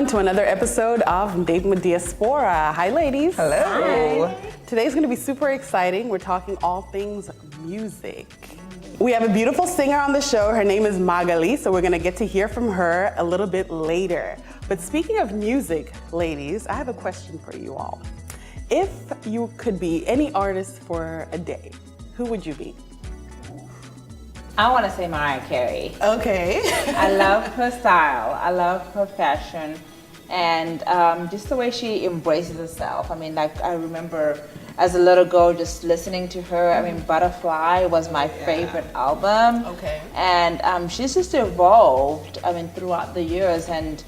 to another episode of Ndeipi MuDiaspora. Hi, ladies. Hello. Hi. Today's going to be super exciting. We're talking all things music. We have a beautiful singer on the show. Her name is Magaly, so we're going to get to hear from her a little bit later. But speaking of music, ladies, I have a question for you all. If you could be any artist for a day, who would you be? I want to say Mariah Carey. Okay. I love her style. I love her fashion. And just the way she embraces herself. I mean, like, I remember as a little girl just listening to her. I mean, Butterfly was my favorite album. Okay. And she's just evolved, I mean, throughout the years, and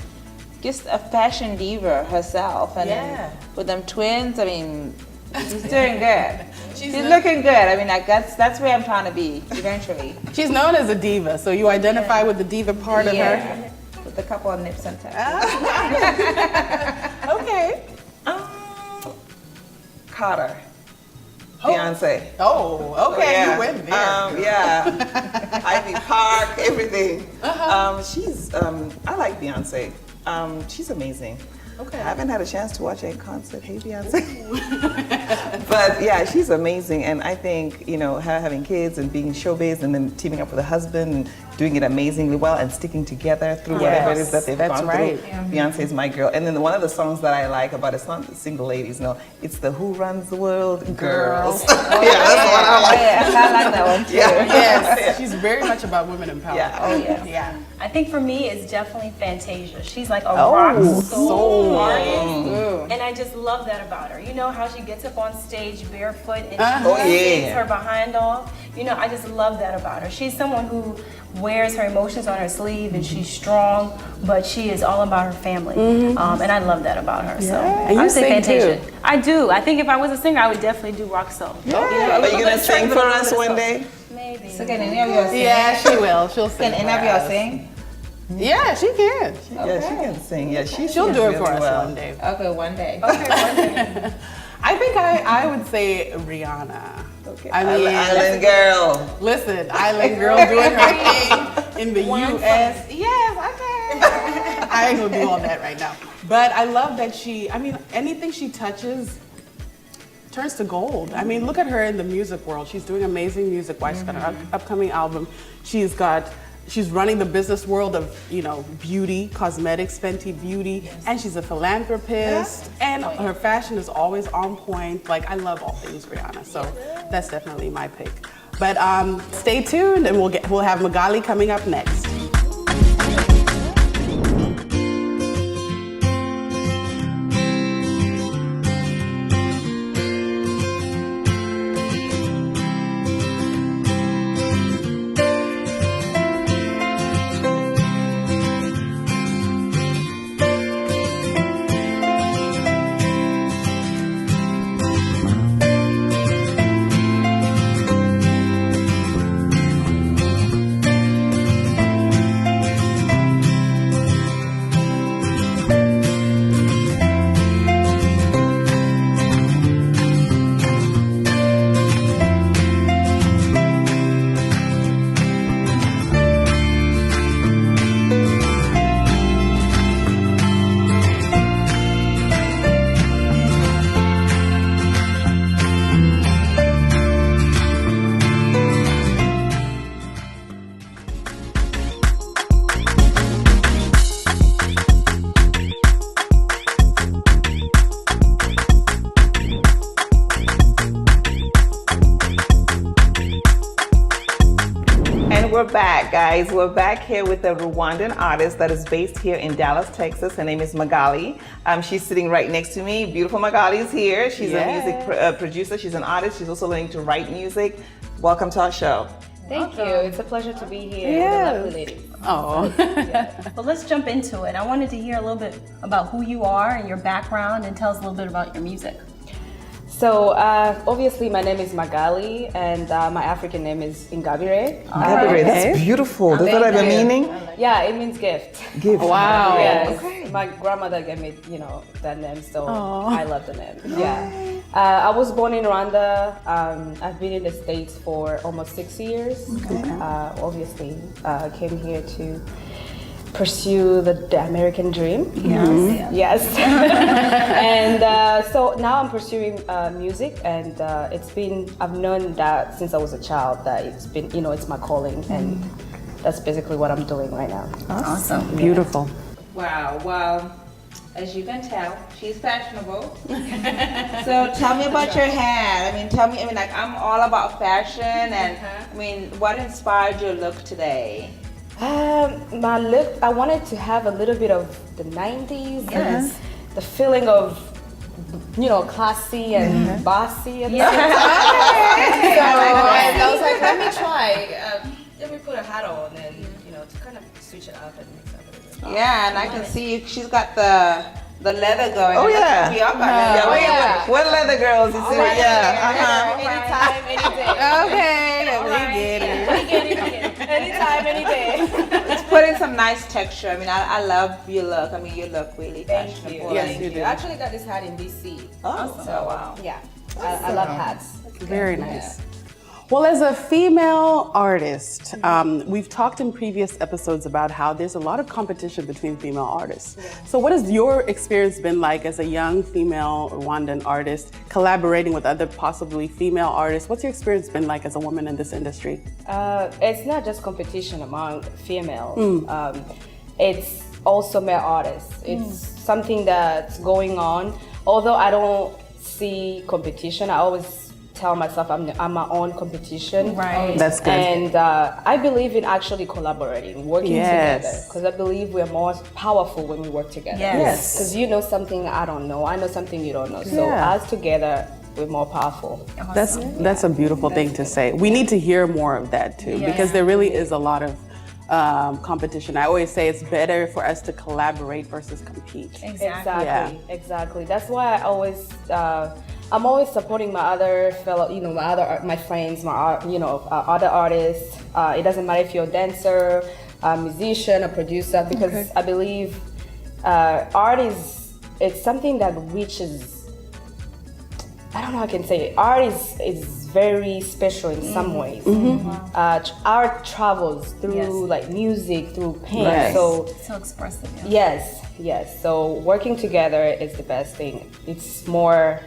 just a fashion diva herself. And with them twins, I mean, she's doing good. She's looking good. I mean, like, that's where I'm trying to be eventually. She's known as a diva, so you identify with the diva part of her? With a couple of nips and tucks. Okay. Carter. Beyonce. Oh, okay. Yeah. You went there. Yeah. Ivy Park, everything. She's, I like Beyonce. She's amazing. Okay. I haven't had a chance to watch a concert. Hey, Beyonce. But yeah, she's amazing. And I think, you know, her having kids and being showbiz and then teaming up with a husband and doing it amazingly well and sticking together through whatever it is that they've gone through. Yeah. Beyonce's my girl. And then one of the songs that I like about it's not the single ladies, no, it's the Who Runs the World Girls. Oh, yeah, that's what I like. Yeah, I like that one too. Yeah. Yes, she's very much about women empowerment. Yeah. Oh yeah. Yeah. I think for me it's definitely Fantasia. She's like a rock soul artist, and I just love that about her. You know how she gets up on stage barefoot and she takes her behind off. You know, I just love that about her. She's someone who wears her emotions on her sleeve, and she's strong, but she is all about her family, and I love that about her. So And I you would say sing Fantasia. too. I do. I think if I was a singer, I would definitely do rock soul. Are you going to sing for us one day? Maybe. So can any of you sing? Yeah, she will. She'll sing. Can any of you sing? Yeah, she can. Yeah, she can sing. Yeah, She'll do it for us one day. Okay, one day. I think I would say Rihanna. Okay. I mean, Island girl. Listen, island girl doing her thing in the U.S. Yes, I can. I ain't gonna do all that right now. But I love that she, I mean, anything she touches turns to gold. I mean, look at her in the music world. She's doing amazing music. She's got an upcoming album. She's running the business world of, you know, beauty, cosmetics, Fenty Beauty, and she's a philanthropist, and her fashion is always on point. Like, I love all things Rihanna, so that's definitely my pick. But stay tuned, and we'll have Magaly coming up next. We're back, guys. We're back here with a Rwandan artist that is based here in Dallas, Texas. Her name is Magaly. She's sitting right next to me. Beautiful Magaly is here. She's a music producer. She's an artist. She's also learning to write music. Welcome to our show. Thank you. It's a pleasure to be here with the lovely ladies. Oh. Well, let's jump into it. I wanted to hear a little bit about who you are and your background, and tell us a little bit about your music. So obviously my name is Magaly, and my African name is Ngabire. Ngabire, that's beautiful. Does that have a meaning? Yeah, it means gift. Gift. Wow. Yes. Okay. My grandmother gave me, you know, that name, so I love the name. Yeah. I was born in Rwanda. I've been in the States for almost 6 years. Okay. Obviously, I came here to pursue the American dream. Yes. And so now I'm pursuing music, and I've known that since I was a child, that it's been, it's my calling, and that's basically what I'm doing right now. Awesome. Beautiful. Wow. Well, as you can tell, she's fashionable. So tell me about your hair. Like, I'm all about fashion, and what inspired your look today? My look, I wanted to have a little bit of the 90s, and the feeling of, classy and bossy. And so I was like, let me try. Let me put a hat on and, to kind of switch it up and mix up a little bit. Yeah, and I can see she's got the leather going. Oh, yeah. What leather girls? You see what? Anytime, any day. Okay, we get it. Anytime, any day. It's putting some nice texture. I love your look. You look really fashionable. Yes, you do. I actually got this hat in DC. Oh, So, wow. Yeah, I love hats. Very nice. Well, as a female artist, we've talked in previous episodes about how there's a lot of competition between female artists. So what has your experience been like as a young female Rwandan artist, collaborating with other possibly female artists? What's your experience been like as a woman in this industry? It's not just competition among females. It's also male artists. It's something that's going on. Although I don't see competition, I always tell myself I'm my own competition. Right. That's good. And I believe in actually collaborating, working together, because I believe we're more powerful when we work together. Yes. Because you know something I don't know, I know something you don't know. So us together, we're more powerful. That's a beautiful thing to say. We need to hear more of that too, because there really is a lot of competition. I always say it's better for us to collaborate versus compete. Exactly. That's why I'm always supporting my other fellow, my friends, other artists. It doesn't matter if you're a dancer, a musician, a producer, because I believe art it's something that reaches, I don't know how I can say it. Art is very special in some ways. Art travels through like music, through paint. So expressive. Yes. So working together is the best thing. It's more,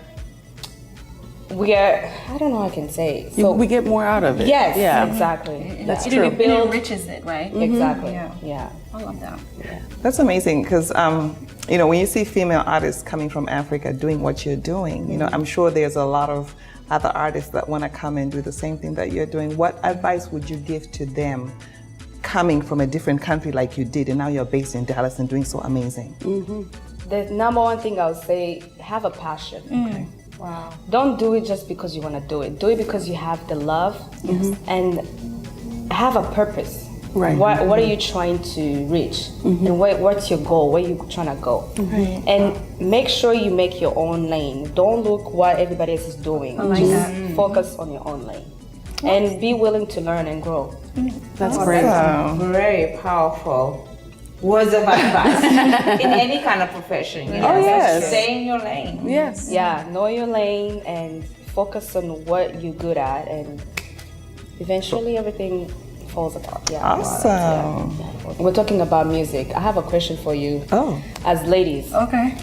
I don't know how I can say it. So we get more out of it. Yes, exactly. That's true. It enriches it, right? Exactly. Yeah. I love that. That's amazing because, when you see female artists coming from Africa doing what you're doing, I'm sure there's a lot of other artists that want to come and do the same thing that you're doing. What advice would you give to them coming from a different country like you did, and now you're based in Dallas and doing so amazing? The number one thing I would say, have a passion. Okay. Wow. Don't do it just because you want to do it. Do it because you have the love and have a purpose. Right. What are you trying to reach? And what's your goal? Where are you trying to go? Right. And make sure you make your own lane. Don't look what everybody else is doing. Just focus on your own lane. And be willing to learn and grow. That's great. Very powerful words of advice in any kind of profession. Stay in your lane. Yes. Yeah, know your lane and focus on what you're good at, and eventually everything falls apart. Awesome. We're talking about music. I have a question for you. As ladies. Okay.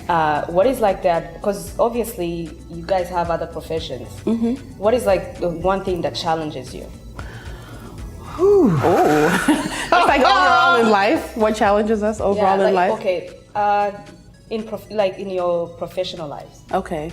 What is like that? Because obviously you guys have other professions. What is like the one thing that challenges you? It's like overall in life. What challenges us overall in life? Okay. In your professional lives. Okay.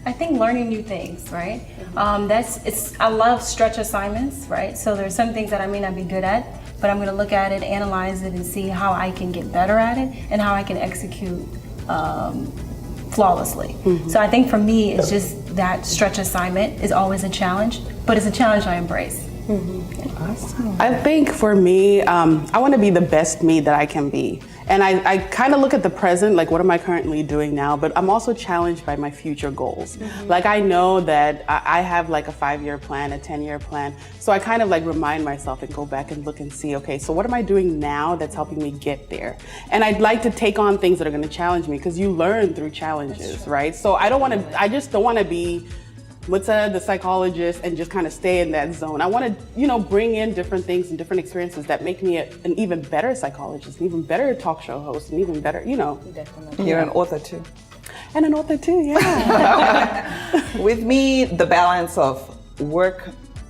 I think learning new things, right? I love stretch assignments, right? So there's some things that I may not be good at, but I'm going to look at it, analyze it, and see how I can get better at it and how I can execute flawlessly. So I think for me, it's just that stretch assignment is always a challenge, but it's a challenge I embrace. Awesome. I think for me, I want to be the best me that I can be. And I kind of look at the present, like what am I currently doing now, but I'm also challenged by my future goals. Like I know that I have like a 5-year plan, a 10-year plan. So I kind of like remind myself and go back and look and see, okay, so what am I doing now that's helping me get there? And I'd like to take on things that are going to challenge me, because you learn through challenges, right? So I just don't want to be Mutsa, the psychologist, and just kind of stay in that zone. I want to, bring in different things and different experiences that make me an even better psychologist, an even better talk show host, an even better, Definitely. You're an author too. And an author too, yeah. With me, the balance of work,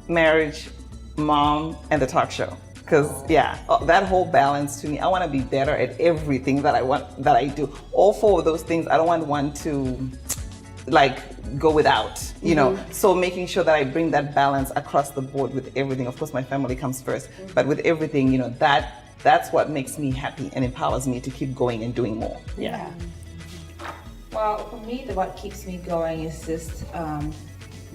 marriage, mom, and the talk show. Because that whole balance to me, I want to be better at everything that I do. All 4 of those things, I don't want one to go without, So making sure that I bring that balance across the board with everything. Of course, my family comes first, but with everything, that's what makes me happy and empowers me to keep going and doing more. Yeah. Well, for me, what keeps me going is just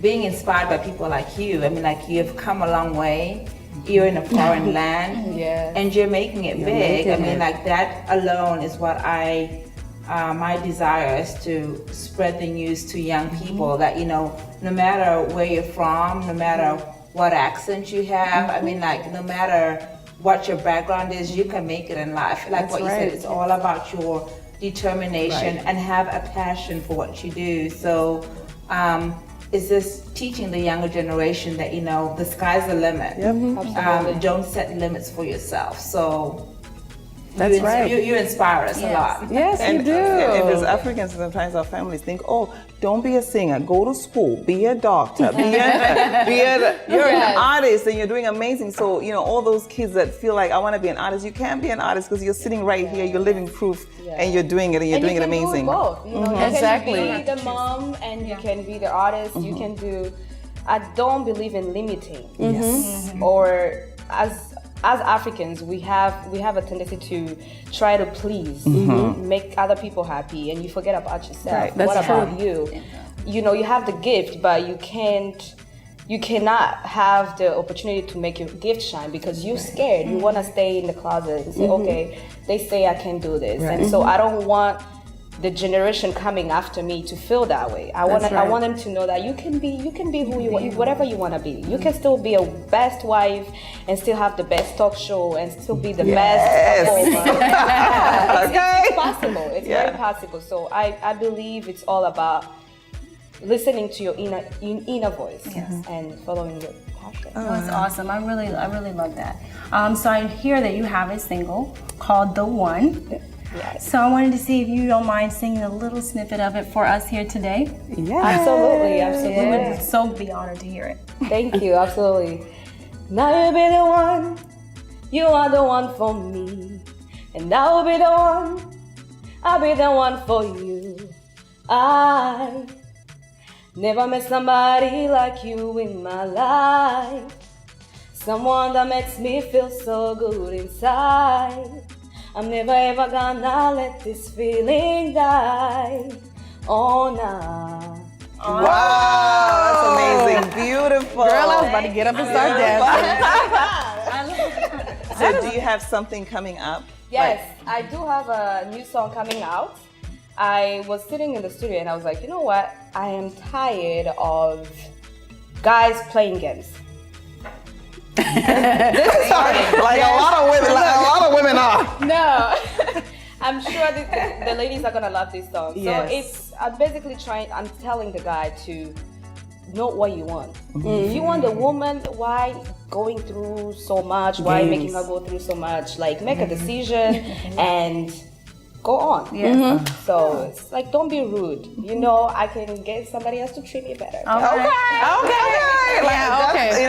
being inspired by people like you. I mean, you've come a long way. You're in a foreign land, and you're making it big. I mean, that alone is what my desire is to spread the news to young people that, no matter where you're from, no matter what accent you have, I mean, no matter what your background is, you can make it in life. What you said, it's all about your determination and have a passion for what you do. So, is this teaching the younger generation that, the sky's the limit. Don't set limits for yourself. So that's right. You inspire us a lot. Yes, you do. And as Africans, sometimes our families think, oh, don't be a singer, go to school, be a doctor, you're an artist and you're doing amazing. So, all those kids that feel like I want to be an artist, you can't be an artist because you're sitting right here, you're living proof and you're doing it and you're doing it amazing. You can do both. Exactly. You can be the mom and you can be the artist. You can do, I don't believe in limiting. Or as Africans, we have a tendency to try to please, make other people happy, and you forget about yourself. Right, that's what true. about you? You have the gift, but you cannot have the opportunity to make your gift shine because you're scared. You want to stay in the closet and say, okay, they say I can do this, and so I don't want the generation coming after me to feel that way. I want them to know that you can be who you want, whatever you want to be. You can still be a best wife and still have the best talk show and still be the best performer. It's possible. It's very possible. So I believe it's all about listening to your inner voice and following your passion. Oh, that's awesome. I really love that. So I hear that you have a single called The One. Yes. So I wanted to see if you don't mind singing a little snippet of it for us here today. Yeah. Absolutely. We would so be honored to hear it. Thank you, absolutely. Now you'll be the one, you are the one for me. And I'll be the one, I'll be the one for you. I never met somebody like you in my life. Someone that makes me feel so good inside. I'm never ever gonna let this feeling die. Oh, nah. Wow, that's amazing. Beautiful. Girl, I was about to get up and start dancing. So do you have something coming up? Yes, I do have a new song coming out. I was sitting in the studio and I was like, you know what? I am tired of guys playing games. This is Like a lot of women are. No, I'm sure the ladies are gonna love this song. So Yes. I'm basically I'm telling the guy to know what you want. If you want a woman, why going through so much? Why making her go through so much? Like, make a decision and go on. So it's like, don't be rude. I can get somebody else to treat me better. Okay.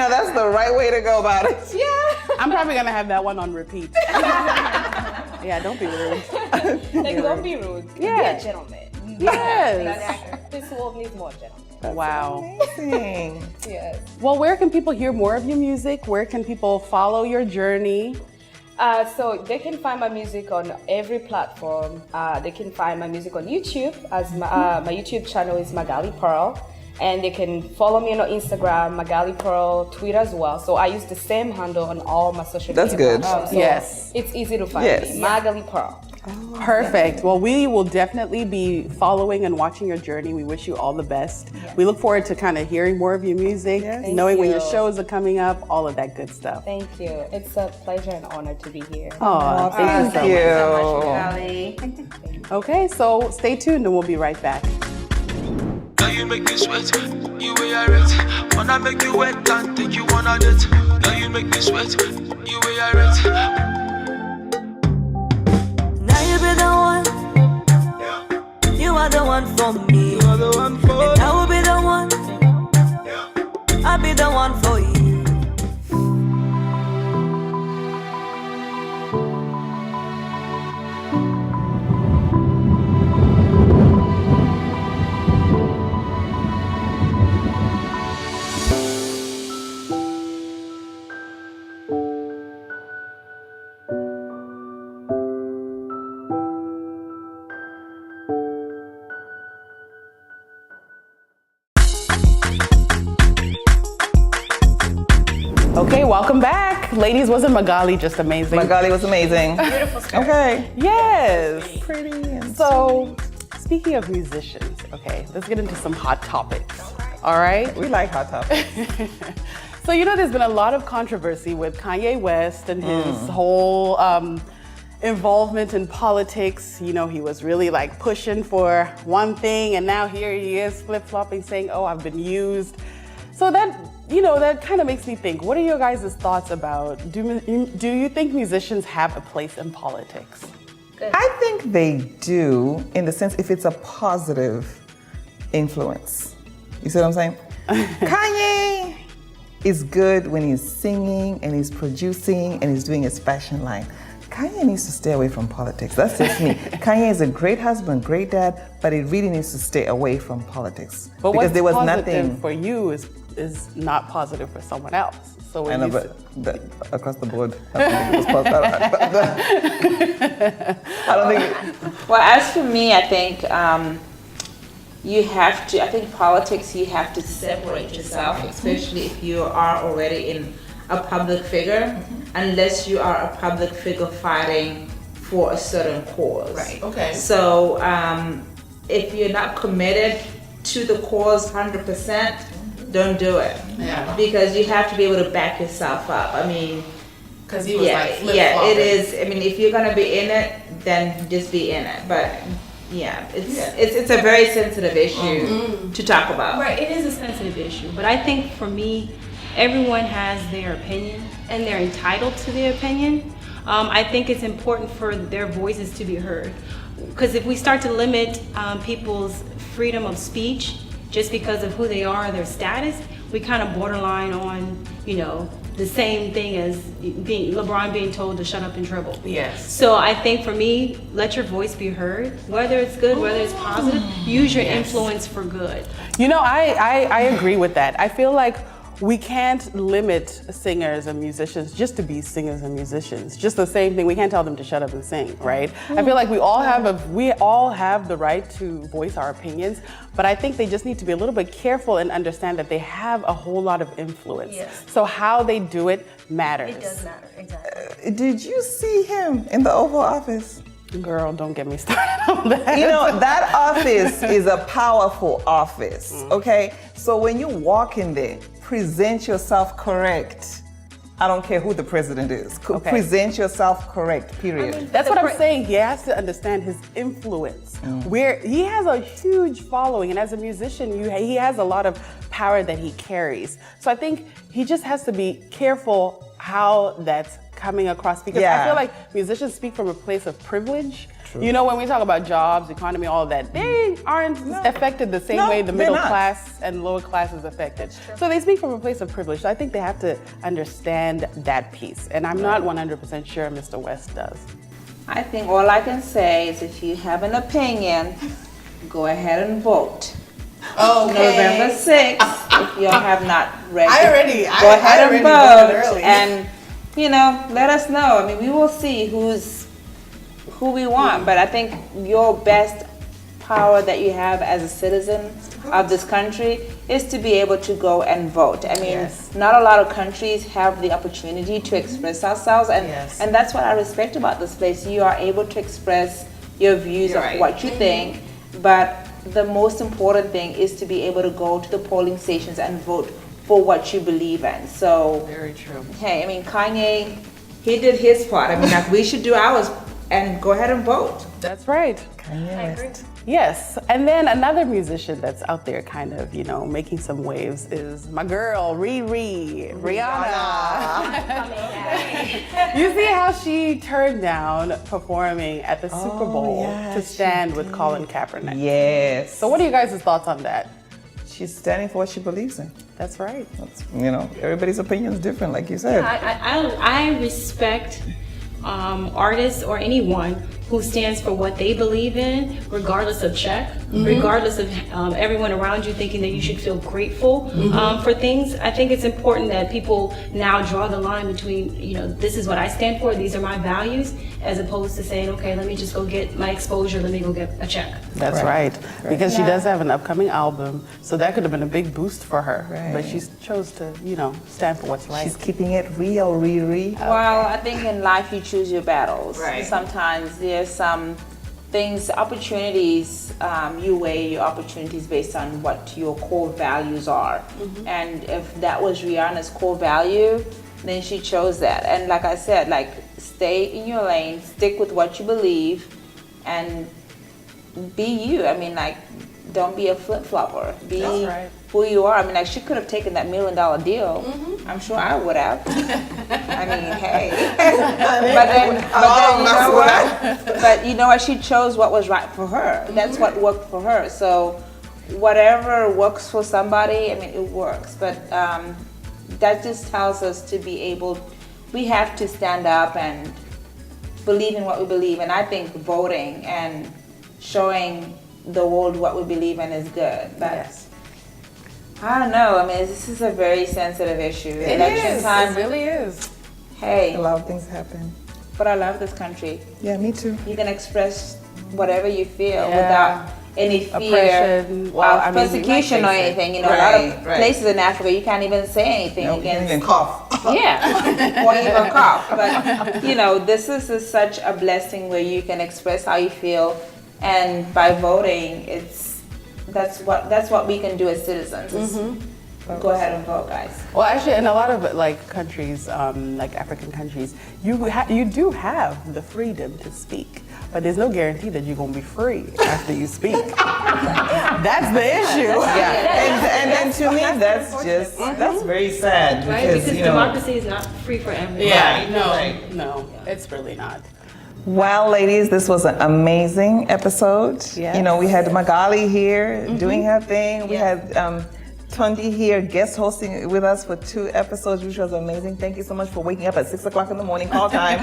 That's the right way to go about it. Yeah. I'm probably gonna have that one on repeat. Yeah, don't be rude. Don't be rude. Yeah. Be a gentleman. Yes. This world needs more gentlemen. Wow. Amazing. Yes. Well, where can people hear more of your music? Where can people follow your journey? So they can find my music on every platform. They can find my music on YouTube, as my YouTube channel is Magaly Pearl. And they can follow me on Instagram, Magaly Pearl, Twitter as well. So I use the same handle on all my social media. That's good. platforms. So Yes. it's easy to find Yes. me. Magaly Pearl. Perfect. Well, we will definitely be following and watching your journey. We wish you all the best. We look forward to kind of hearing more of your music, knowing when your you. shows are coming up, all of that good stuff. Thank you. It's a pleasure and honor to be here. Oh, thank you so much. Thank you. Okay, so stay tuned and we'll be right back. Now you make me sweat, you wear it. Wanna make you wet and think you wanna date. Now you make me sweat, you wear it. Now you be the one. You are the one for me. You are the one for me. And I will be the one. I'll be the one for you. Okay, welcome back. Ladies, wasn't Magaly just amazing? Magaly was amazing. Beautiful skirt. Okay. Yes. Pretty and So, speaking of musicians, okay, let's get into some hot topics. All right? we like hot topics. So, you know, there's been a lot of controversy with Kanye West and his whole involvement in politics. You know, he was really like pushing for one thing, and now here he is flip-flopping saying, oh, I've been used. So that, you know, that kind of makes me think, what are your guys' thoughts about, do you think musicians have a place in politics? I think they do, in the sense if it's a positive influence. You see what I'm saying? Kanye is good when he's singing and he's producing and he's doing his fashion line. Kanye needs to stay away from politics. That's just me. Kanye is a great husband, great dad, but he really needs to stay away from politics. But because what's there was positive nothing for you is not positive for someone else. So I when know, you but across the board, I don't think it was positive. I don't think. Well, as for me, I think you have to, I think politics, you have to separate yourself, especially if you are already in a public figure, unless you are a public figure fighting for a certain cause. Right, okay. So if you're not committed to the cause 100%, don't do it. Yeah. Because you have to be able to back yourself up. I mean, Because he was like yeah, it is. I mean, if you're gonna be in it, then just be in it. But yeah, it's a very sensitive issue to talk about. Right, it is a sensitive issue, but I think for me, everyone has their opinion and they're entitled to their opinion. I think it's important for their voices to be heard, because if we start to limit people's freedom of speech just because of who they are, their status, we kind of borderline on, you know, the same thing as LeBron being told to shut up and dribble. Yes. So I think for me, let your voice be heard, whether it's good, whether it's positive, use your influence for good. You know, I agree with that. I feel like we can't limit singers and musicians just to be singers and musicians. Just the same thing, we can't tell them to shut up and sing, right? I feel like we all have the right to voice our opinions, but I think they just need to be a little bit careful and understand that they have a whole lot of influence. Yes. So how they do it matters. It does matter, exactly. Did you see him in the Oval Office? Girl, don't get me started on that. You know, that office is a powerful office, okay? So when you walk in there, present yourself correct. I don't care who the president is. Okay. Present yourself correct, period. That's what I'm saying. He has to understand his influence. Where he has a huge following, and as a musician, he has a lot of power that he carries. So I think he just has to be careful how that's coming across, because I feel like musicians speak from a place of privilege. True. You know, when we talk about jobs, economy, all that, they aren't affected the same way the middle class and lower class is affected. So they speak from a place of privilege. So I think they have to understand that piece. And I'm not 100% sure Mr. West does. I think all I can say is if you have an opinion, go ahead and vote. November 6th, if you have not read it, go ahead and vote. And, you know, let us know. I mean, we will see who we want, but I think your best power that you have as a citizen of this country is to be able to go and vote. I mean, not a lot of countries have the opportunity to express ourselves, and that's what I respect about this place. You are able to express your views of what you think, but the most important thing is to be able to go to the polling stations and vote for what you believe in. So, very true. Hey, I mean, Kanye, he did his part. I mean, like, we should do ours and go ahead and vote. That's right. Kanye West. Yes, and then another musician that's out there kind of, making some waves is my girl, Rihanna. You see how she turned down performing at the Super Bowl to stand with Colin Kaepernick. Yes. So what are you guys' thoughts on that? She's standing for what she believes in. That's right. Everybody's opinion is different, like you said. I respect artists or anyone who stands for what they believe in, regardless of check, regardless of everyone around you thinking that you should feel grateful for things. I think it's important that people now draw the line between, this is what I stand for, these are my values, as opposed to saying, okay, let me just go get my exposure, let me go get a check. That's right. Because she does have an upcoming album, so that could have been a big boost for her. Right. But she chose to, stand for what's right. She's keeping it real, Riri. Well, I think in life you choose your battles. Right. Sometimes there's some things, opportunities, you weigh your opportunities based on what your core values are. And if that was Rihanna's core value, then she chose that. And like I said, stay in your lane, stick with what you believe, and be you. Don't be a flip-flopper. Be who you are. She could have taken that $1 million deal. I'm sure I would have. Hey. But then you know what? She chose what was right for her. That's what worked for her. So whatever works for somebody, it works. But that just tells us to be able, we have to stand up and believe in what we believe. And I think voting and showing the world what we believe in is good. But I don't know. This is a very sensitive issue. Election time. It really is. Hey. A lot of things happen. But I love this country. Yeah, me too. You can express whatever you feel without any fear Oppression. of persecution or anything. A lot of places in Africa you can't even say anything against. You can't even cough. Yeah, or even cough. But this is such a blessing where you can express how you feel, and by voting, that's what we can do as citizens. Go ahead and vote, guys. Well, actually, in a lot of countries, like African countries, you do have the freedom to speak, but there's no guarantee that you're going to be free after you speak. That's the issue. And to me, that's very sad. Because democracy is not free for everyone. No, it's really not. Well, ladies, this was an amazing episode. Yes. We had Magaly here doing her thing. We had Tondi here guest hosting with us for 2 episodes, which was amazing. Thank you so much for waking up at 6 o'clock in the morning, call time,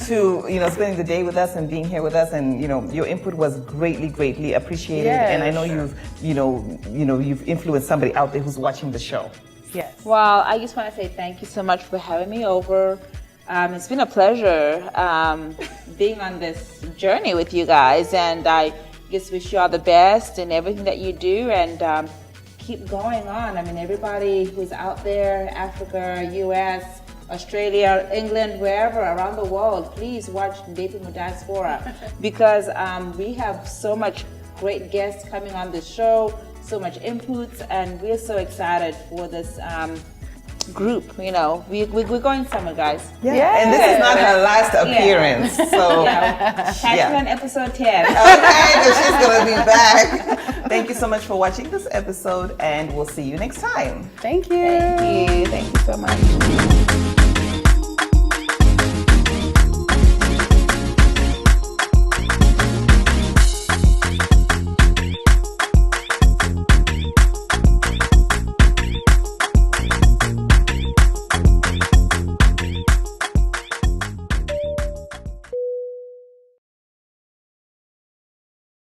to spending the day with us and being here with us. And your input was greatly appreciated. Yes. And I know you've influenced somebody out there who's watching the show. Yes. Well, I just want to say thank you so much for having me over. It's been a pleasure being on this journey with you guys, and I just wish you all the best in everything that you do, and keep going on. Everybody who's out there, Africa, US, Australia, England, wherever around the world, please watch Ndeipi MuDiaspora, because we have so much great guests coming on the show, so much inputs, and we're so excited for this group. We're going somewhere, guys. And this is not her last appearance. So catch you on episode 10. Okay, so she's gonna be back. Thank you so much for watching this episode, and we'll see you next time. Thank you. Thank you so much.